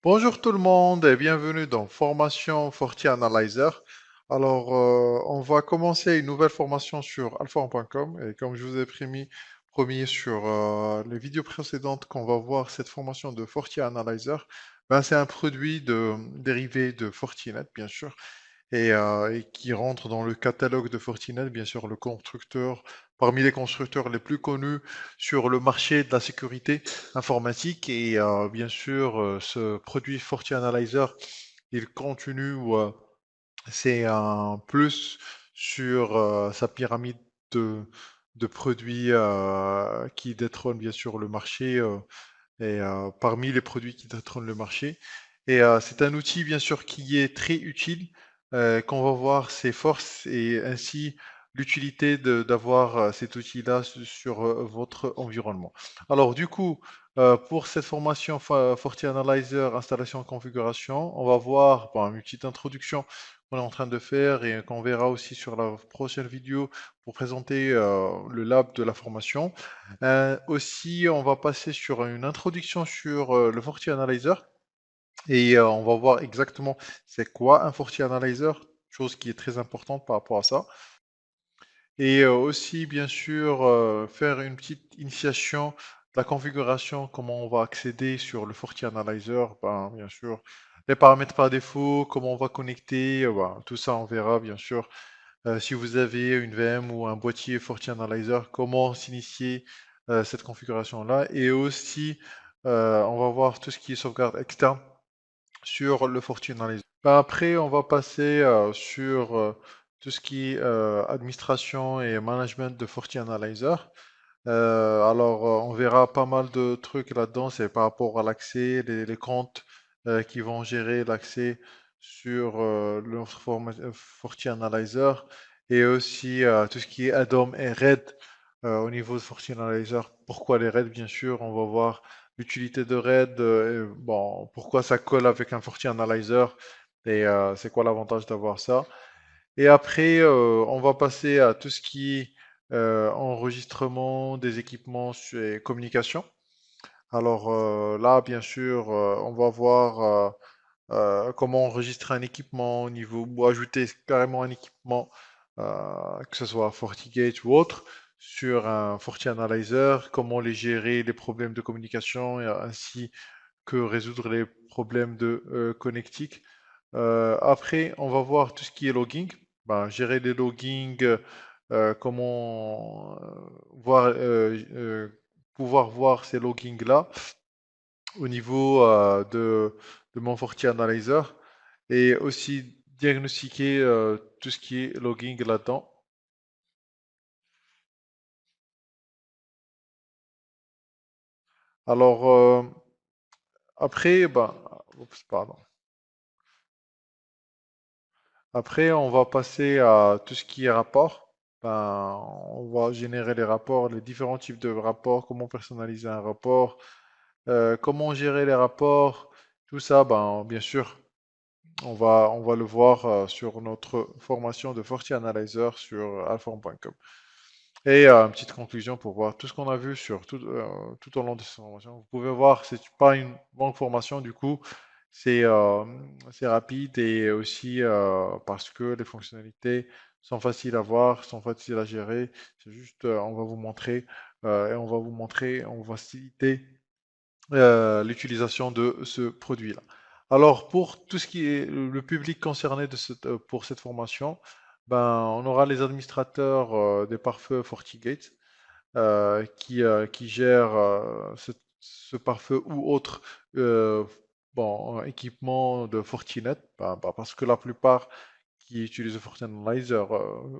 Bonjour tout le monde et bienvenue dans Formation FortiAnalyzer. On va commencer une nouvelle formation sur alpha1.com et comme je vous ai promis sur les vidéos précédentes qu'on va voir cette formation de FortiAnalyzer, c'est un produit dérivé de Fortinet, bien sûr, et qui rentre dans le catalogue de Fortinet, bien sûr, le constructeur, parmi les constructeurs les plus connus sur le marché de la sécurité informatique. Bien sûr, ce produit FortiAnalyzer, il continue, c'est un plus sur sa pyramide de, de produits qui détrônent bien sûr le marché parmi les produits qui détrônent le marché. C'est un outil bien sûr qui est très utile, qu'on va voir ses forces et ainsi l'utilité d'avoir cet outil-là sur votre environnement. Alors du coup, pour cette formation FortiAnalyzer installation configuration, on va voir une petite introduction qu'on est en train de faire et qu'on verra aussi sur la prochaine vidéo pour présenter le lab de la formation. Aussi, on va passer sur une introduction sur le FortiAnalyzer et on va voir exactement c'est quoi un FortiAnalyzer, chose qui est très importante par rapport à ça. Et aussi, bien sûr, faire une petite initiation de la configuration, comment on va accéder sur le FortiAnalyzer, bien sûr, les paramètres par défaut, comment on va connecter, tout ça on verra bien sûr. Si vous avez une VM ou un boîtier FortiAnalyzer, comment s'initier cette configuration-là. Et aussi, on va voir tout ce qui est sauvegarde externe sur le FortiAnalyzer. Après, on va passer sur tout ce qui est administration et management de FortiAnalyzer. On verra pas mal de trucs là-dedans, c'est par rapport à l'accès, les comptes qui vont gérer l'accès sur le FortiAnalyzer et aussi tout ce qui est add-on et RAID au niveau de FortiAnalyzer. Pourquoi les RAID, bien sûr, on va voir l'utilité de RAID, pourquoi ça colle avec un FortiAnalyzer et c'est quoi l'avantage d'avoir ça. Et après, on va passer à tout ce qui est enregistrement des équipements et communication. Là, bien sûr, on va voir comment enregistrer un équipement au niveau ou ajouter carrément un équipement, que ce soit FortiGate ou autre, sur un FortiAnalyzer, comment les gérer, les problèmes de communication, et ainsi que résoudre les problèmes de connectique. Après, on va voir tout ce qui est logging. Gérer les loggings, comment pouvoir voir ces loggings-là au niveau de mon FortiAnalyzer et aussi diagnostiquer tout ce qui est logging là-dedans. Alors, après, oups, pardon. Après, on va passer à tout ce qui est rapport. On va générer les rapports, les différents types de rapports, comment personnaliser un rapport, comment gérer les rapports, tout ça, bien sûr, on va le voir sur notre formation de FortiAnalyzer sur alphorn.com. Et une petite conclusion pour voir tout ce qu'on a vu sur tout au long de cette formation. Vous pouvez voir, c'est pas une longue formation du coup, c'est c'est rapide et aussi parce que les fonctionnalités sont faciles à voir, sont faciles à gérer. C'est juste, on va vous montrer et on va vous montrer, on va citer l'utilisation de ce produit-là. Alors, pour tout ce qui est le public concerné pour cette formation, on aura les administrateurs des pare-feux FortiGate qui gèrent ce pare-feu ou autre euh, équipement de Fortinet, parce que la plupart qui utilisent le FortiAnalyzer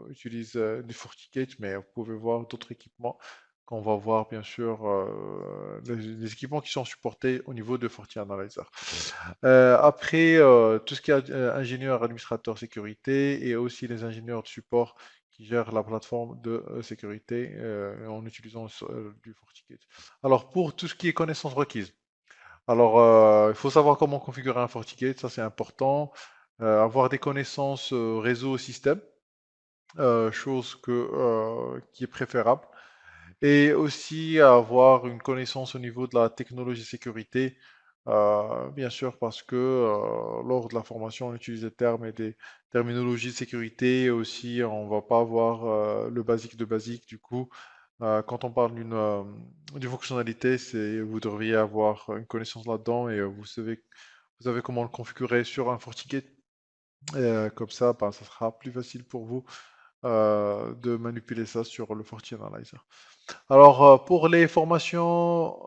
utilisent du FortiGate, mais vous pouvez voir d'autres équipements qu'on va voir bien sûr, les équipements qui sont supportés au niveau de FortiAnalyzer. Après, tout ce qui est ingénieur, administrateur sécurité et aussi les ingénieurs de support qui gèrent la plateforme de sécurité en utilisant du FortiGate. Alors, pour tout ce qui est connaissances requises, il faut savoir comment configurer un FortiGate, ça c'est important. Avoir des connaissances réseau système, chose qui est préférable. Et aussi avoir une connaissance au niveau de la technologie sécurité, Bien sûr, parce que lors de la formation, on utilise des termes et des terminologies de sécurité. Et aussi, on va pas avoir le basique de basique. Du coup, quand on parle d'une fonctionnalité, vous devriez avoir une connaissance là-dedans et vous savez comment le configurer sur un FortiGate. Et, comme ça, ben, ça sera plus facile pour vous de manipuler ça sur le FortiAnalyzer. Alors, pour les formations,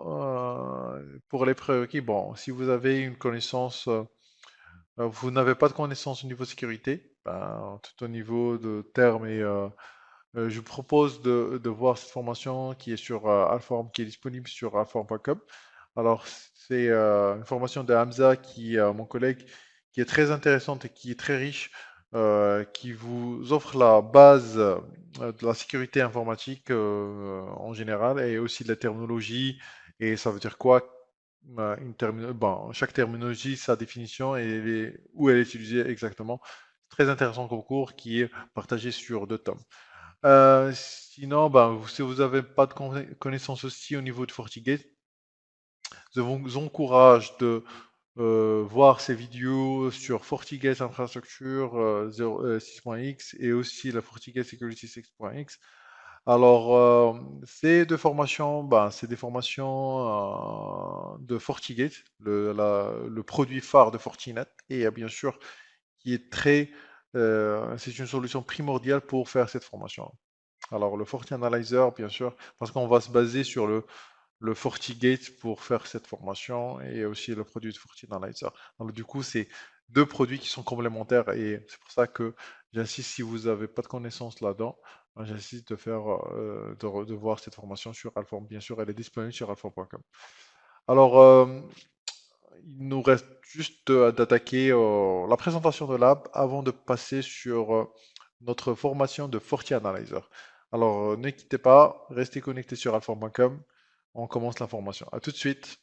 pour les prérequis, bon, si vous avez une connaissance, vous n'avez pas de connaissance au niveau sécurité, ben, tout au niveau de termes je vous propose de voir cette formation qui est sur Alform, qui est disponible sur alform.com. Alors, c'est une formation de Hamza, mon collègue, qui est très intéressante et qui est très riche, qui vous offre la base de la sécurité informatique en général et aussi de la terminologie. Et ça veut dire quoi? Bon, chaque terminologie, sa définition et où elle est utilisée exactement. Très intéressant comme cours qui est partagé sur 2 tomes. Sinon, ben, si vous n'avez pas de connaissances aussi au niveau de FortiGate, je vous encourage de voir ces vidéos sur FortiGate Infrastructure 6.x et aussi la FortiGate Security 6.x. Alors, ces 2 formations, ben, c'est des formations de FortiGate, le produit phare de Fortinet, et bien sûr, c'est une solution primordiale pour faire cette formation. Alors, le FortiAnalyzer, bien sûr, parce qu'on va se baser sur le FortiGate pour faire cette formation et aussi le produit de FortiAnalyzer. Donc, du coup, c'est 2 produits qui sont complémentaires et c'est pour ça que j'insiste, si vous n'avez pas de connaissances là-dedans, ben, j'insiste de faire, de voir cette formation sur Alform. Bien sûr, elle est disponible sur alform.com. Alors, il nous reste juste d'attaquer la présentation de l'app avant de passer sur notre formation de FortiAnalyzer. Alors, ne quittez pas, restez connectés sur alform.com. On commence la formation. À tout de suite.